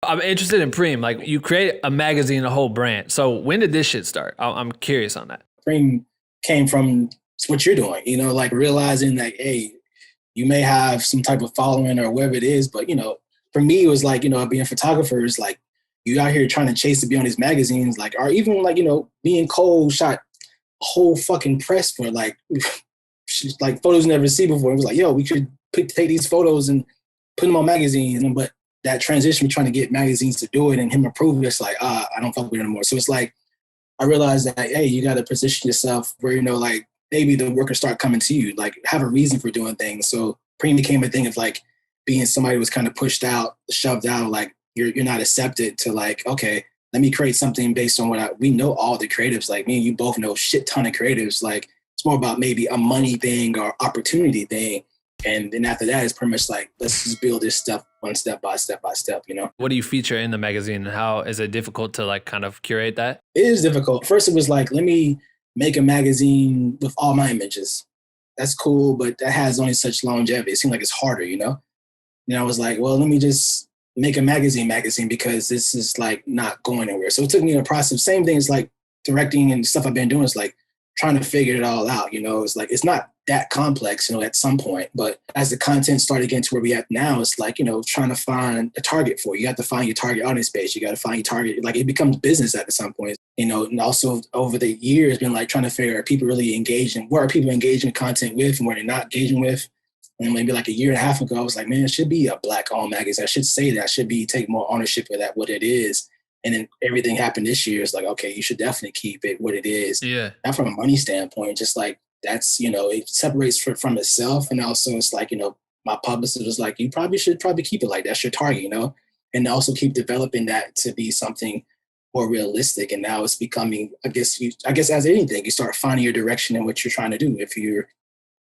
I'm interested in Preem. Like, you create a magazine, a whole brand. So when did this shit start? I'm curious on that. PREME came from what you're doing, like realizing that, hey, you may have some type of following or whatever it is, but, for me, it was like, being a photographer is like, you out here trying to chase to be on these magazines, like, or even like, me and Cole shot a whole fucking press for like photos you never seen before. It was like, yo, we could take these photos and put them on magazines. But that transition, trying to get magazines to do it and him approve it, it's like, I don't fuck with it anymore. So it's like, I realized that, hey, you got to position yourself where, like, maybe the work will start coming to you, like have a reason for doing things. So PREME became a thing of like being somebody who was kind of pushed out, shoved out, like you're not accepted, to like, okay, let me create something based on we know all the creatives, like me and you both know shit ton of creatives. Like it's more about maybe a money thing or opportunity thing. And then after that, it's pretty much like, let's just build this stuff one step by step by step, What do you feature in the magazine, and how is it difficult to like kind of curate that? It is difficult. First, it was like, let me make a magazine with all my images. That's cool, but that has only such longevity. It seemed like it's harder, And I was like, well, let me just make a magazine because this is like not going anywhere. So it took me a process. Same thing as like directing and stuff I've been doing. It's like trying to figure it all out, It's like, it's not that complex, at some point. But as the content started getting to where we at now, it's like, trying to find a target for you. You have to find your target audience base. You got to find your target. Like it becomes business at some point, and also over the years, been like trying to figure out, are people really engaging? Where are people engaging content with and where they're not engaging with? And maybe like a year and a half ago, I was like, man, it should be a Black-owned magazine. I should say that. I should take more ownership of that, what it is. And then everything happened this year. It's like, okay, you should definitely keep it what it is. Yeah. Not from a money standpoint, just like that's, it separates from itself. And also it's like, my publicist was like, you should keep it like that's your target, and also keep developing that to be something more realistic. And now it's becoming, I guess as anything, you start finding your direction in what you're trying to do. If you're a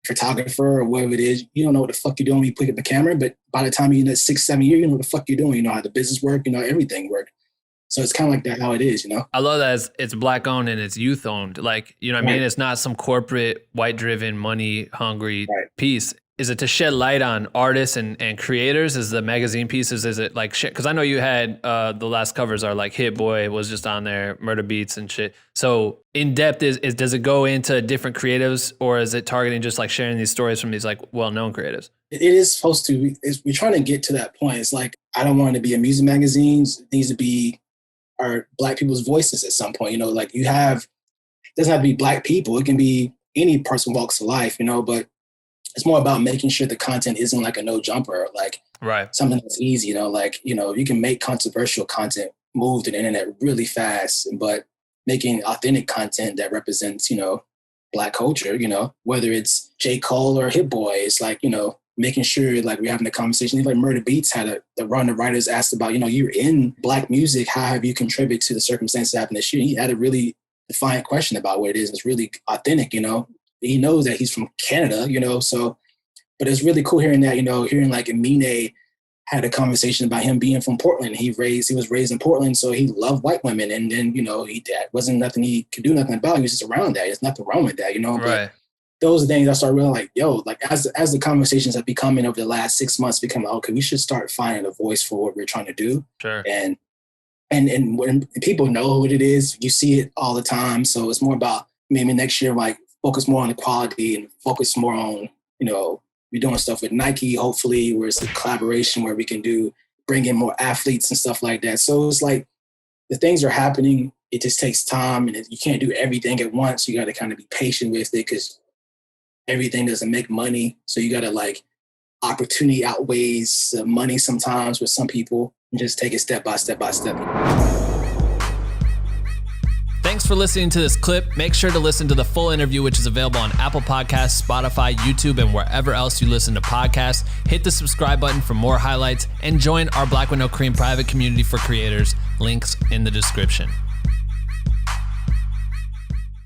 photographer or whatever it is, you don't know what the fuck you're doing when you pick up the camera, but by the time you're in that 6-7 years, you know what the fuck you're doing. You know how the business work, everything work. So it's kind of like that, how it is, I love that it's Black owned and it's youth owned. Like, you know what I mean? It's not some corporate, white driven, money hungry piece. Is it to shed light on artists and creators? Is the magazine pieces, is it like shit? Because I know you had the last covers are like Hit Boy was just on there, Murder Beats and shit. So in depth, does it go into different creatives, or is it targeting just like sharing these stories from these like well-known creatives? It is supposed to. We're trying to get to that point. It's like, I don't want it to be a music magazine. It needs to be our Black people's voices at some point. Like it doesn't have to be Black people. It can be any person walks of life, but it's more about making sure the content isn't like a no jumper, like something that's easy, you can make controversial content move to the internet really fast, but making authentic content that represents, Black culture, whether it's J. Cole or Hit Boy, it's like, making sure like we're having a conversation. Like Murder Beats had the writers asked about, you're in Black music. How have you contributed to the circumstances that happened this year? He had a really defiant question about what it is. It's really authentic, He knows that he's from Canada, so, but it's really cool hearing that, hearing like Amine had a conversation about him being from Portland. He was raised in Portland, so he loved white women. And then, that wasn't nothing he could do nothing about. He was just around that. There's nothing wrong with that, But those are things I started realizing, like, yo, like as the conversations have become over the last 6 months, become like, okay, we should start finding a voice for what we're trying to do. Sure. And when people know what it is, you see it all the time. So it's more about maybe next year, like focus more on the quality and focus more on, we're doing stuff with Nike, hopefully, where it's a collaboration where we can bring in more athletes and stuff like that. So it's like the things are happening. It just takes time, and you can't do everything at once. You got to kind of be patient with it because everything doesn't make money. So you got to like opportunity outweighs money sometimes with some people, and just take it step by step by step. Thanks for listening to this clip. Make sure to listen to the full interview, which is available on Apple Podcasts, Spotify, YouTube, and wherever else you listen to podcasts. Hit the subscribe button for more highlights and join our Black with No Cream private community for creators. Links in the description.